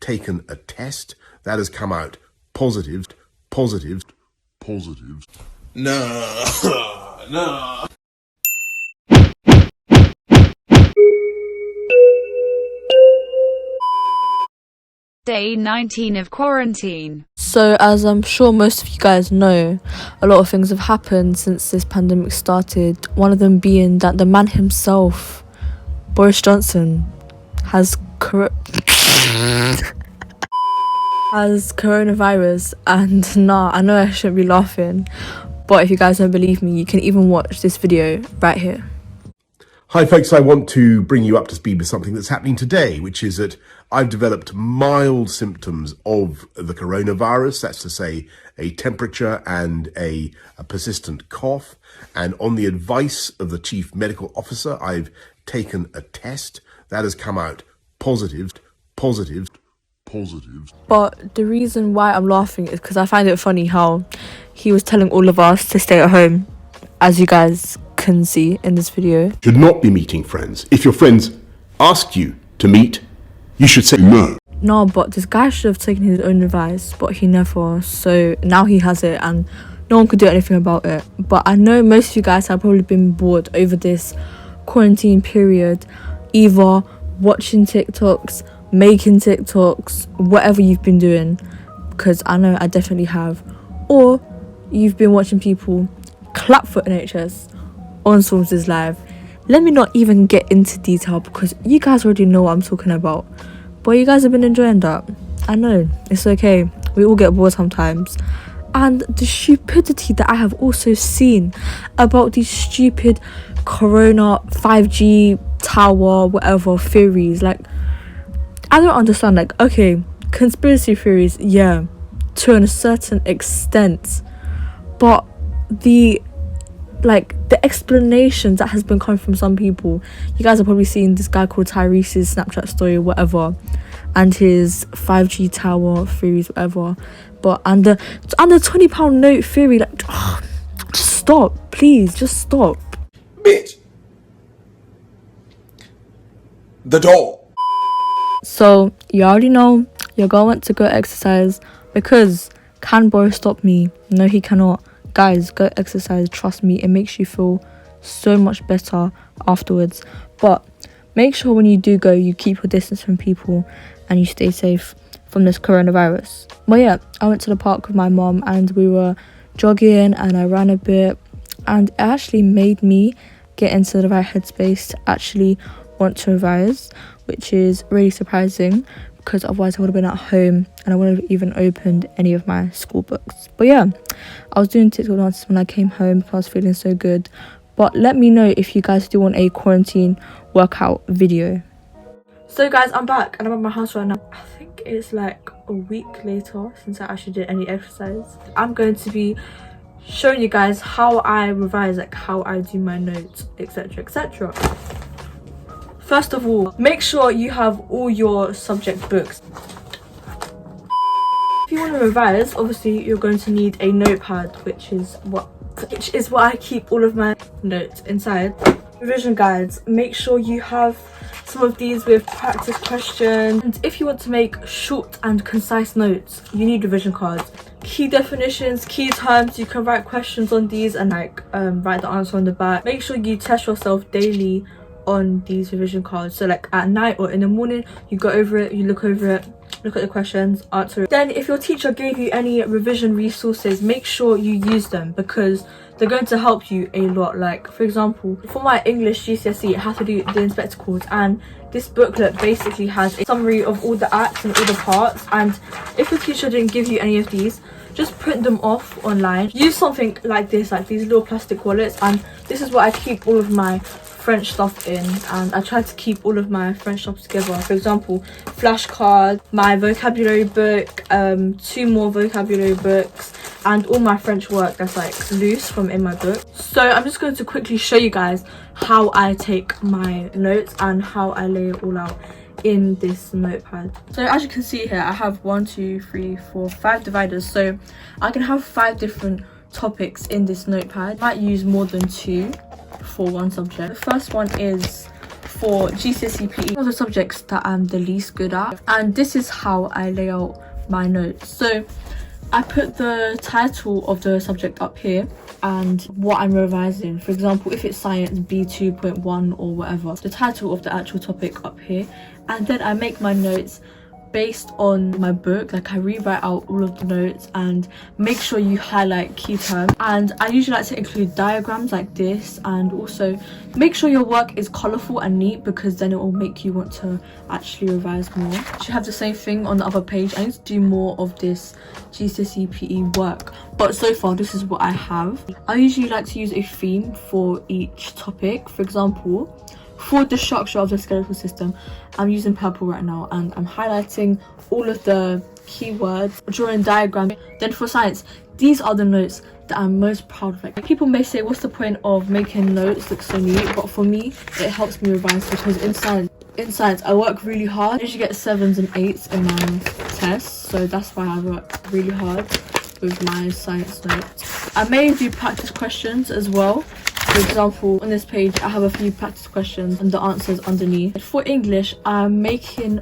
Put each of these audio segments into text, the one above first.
taken a test that has come out positive. No. Day 19 of quarantine. So, as I'm sure most of you guys know, a lot of things have happened since this pandemic started. One of them being that the man himself, Boris Johnson, has coronavirus. And nah, I know I shouldn't be laughing, but if you guys don't believe me, you can even watch this video right here. Hi folks, I want to bring you up to speed with something that's happening today, which is that I've developed mild symptoms of the coronavirus. That's to say, a temperature and a persistent cough. And on the advice of the chief medical officer, I've taken a test that has come out positive. But the reason why I'm laughing is because I find it funny how he was telling all of us to stay at home, as you guys can see in this video. Should not be meeting friends. If your friends ask you to meet, you should say no. No, but this guy should have taken his own advice, but he never. So now he has it and no one could do anything about it. But I know most of you guys have probably been bored over this quarantine period, either watching TikToks, making TikToks, whatever you've been doing, because I know I definitely have. Or you've been watching people clap for NHS on Swarmz'S live. Let me not even get into detail because you guys already know what I'm talking about. But you guys have been enjoying that. I know, it's okay. We all get bored sometimes. And the stupidity that I have also seen about these stupid corona 5G tower whatever theories, like I don't understand. Like, okay, conspiracy theories, yeah, to a certain extent, but the explanations that has been coming from some people, you guys have probably seen this guy called Tyrese's Snapchat story, whatever, and his 5G tower theories, whatever. But and the £20 note theory, like, just stop, please, just stop. Bitch. The door. So you already know you're going to go exercise, because can Boris stop me? No, he cannot. Guys, go exercise, trust me, it makes you feel so much better afterwards. But make sure when you do go, you keep your distance from people and you stay safe from this coronavirus. But yeah, I went to the park with my mom and we were jogging and I ran a bit, and it actually made me get into the right headspace to actually want to revise, which is really surprising, because otherwise I would have been at home and I wouldn't have even opened any of my school books. But yeah, I was doing TikTok dances when I came home because I was feeling so good. But let me know if you guys do want a quarantine workout video. So guys, I'm back and I'm at my house right now. I think it's like a week later since I actually did any exercise. I'm going to be showing you guys how I revise, like how I do my notes, etc, etc. First of all, make sure you have all your subject books. If you want to revise, obviously you're going to need a notepad, which is what I keep all of my notes inside. Revision guides, make sure you have some of these with practice questions. And if you want to make short and concise notes, you need revision cards. Key definitions, key terms, you can write questions on these and like write the answer on the back. Make sure you test yourself daily on these revision cards. So like at night or in the morning, you go over it, you look over it, look at the questions, answer it. Then if your teacher gave you any revision resources, make sure you use them because they're going to help you a lot. Like for example, for my English GCSE, I had to do the inspector course, and this booklet basically has a summary of all the acts and all the parts. And if your teacher didn't give you any of these, just print them off online. Use something like this, like these little plastic wallets, and this is what I keep all of my French stuff in, and I try to keep all of my French stuff together. For example, flashcards, my vocabulary book, 2 more vocabulary books, and all my French work that's like loose from in my book. So I'm just going to quickly show you guys how I take my notes and how I lay it all out in this notepad. So as you can see here, I have 1, 2, 3, 4, 5 dividers, so I can have 5 different topics in this notepad. I might use more than 2 for one subject. The first one is for GCSE PE. One of the subjects that I'm the least good at, and this is how I lay out my notes. So I put the title of the subject up here and what I'm revising. For example, if it's science B2.1 or whatever, the title of the actual topic up here, and then I make my notes based on my book. Like, I rewrite out all of the notes and make sure you highlight key terms, and I usually like to include diagrams like this, and also make sure your work is colorful and neat, because then it will make you want to actually revise more. You have the same thing on the other page. I need to do more of this GCSE PE work, but so far this is what I have. I usually like to use a theme for each topic. For example, for the structure of the skeletal system, I'm using purple right now, and I'm highlighting all of the keywords, drawing diagrams. Then for science, these are the notes that I'm most proud of. Like, people may say, what's the point of making notes look so neat? But for me, it helps me revise, because in science I work really hard. I usually get 7s and 8s in my tests, so that's why I work really hard with my science notes. I may do practice questions as well. For example, on this page I have a few practice questions and the answers underneath. For English, I'm making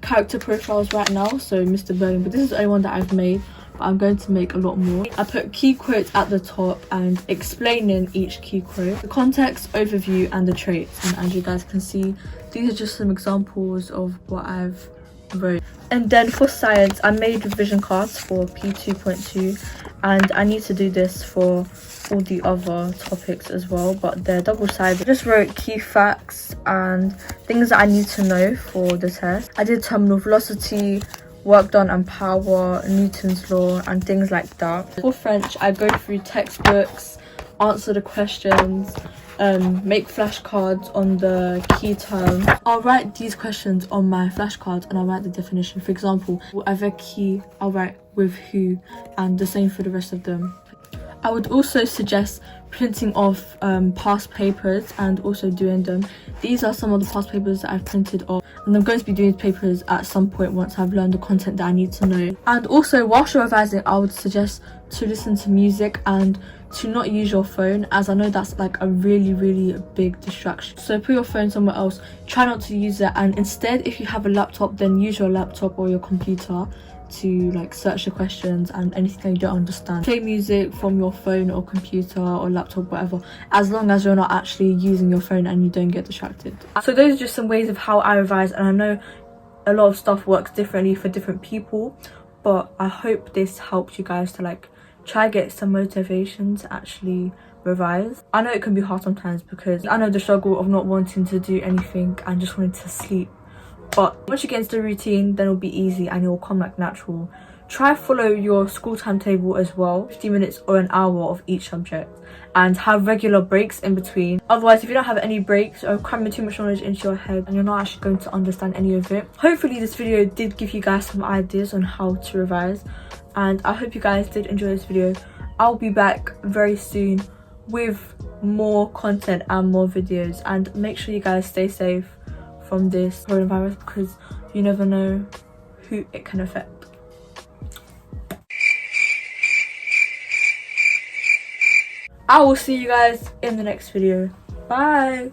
character profiles right now, so Mr. Berlin, but this is the only one that I've made, but I'm going to make a lot more. I put key quotes at the top and explaining each key quote, the context, overview and the traits. And as you guys can see, these are just some examples of what I've wrote. And then for science, I made revision cards for P2.2, and I need to do this for all the other topics as well, but they're double-sided. I just wrote key facts and things that I need to know for the test. I did terminal velocity, work done and power, Newton's law and things like that. For French, I go through textbooks, answer the questions, make flashcards on the key terms. I'll write these questions on my flashcards and I'll write the definition. For example, whatever key, I'll write with who, and the same for the rest of them. I would also suggest printing off past papers and also doing them. These are some of the past papers that I've printed off, and I'm going to be doing papers at some point once I've learned the content that I need to know. And also, whilst you're revising, I would suggest to listen to music and to not use your phone, as I know that's like a really big distraction. So put your phone somewhere else, try not to use it, and instead, if you have a laptop, then use your laptop or your computer to like search the questions and anything that you don't understand. Play music from your phone or computer or laptop, whatever, as long as you're not actually using your phone and you don't get distracted. So those are just some ways of how I revise, and I know a lot of stuff works differently for different people, but I hope this helped you guys to like try get some motivation to actually revise. I know it can be hard sometimes, because I know the struggle of not wanting to do anything and just wanting to sleep. But once you get into the routine, then it'll be easy and it will come like natural. Try follow your school timetable as well, 15 minutes or an hour of each subject, and have regular breaks in between. Otherwise, if you don't have any breaks or cramming too much knowledge into your head, and you're not actually going to understand any of it. Hopefully this video did give you guys some ideas on how to revise, and I hope you guys did enjoy this video. I'll be back very soon with more content and more videos, and make sure you guys stay safe from this coronavirus, because you never know who it can affect. I will see you guys in the next video. Bye.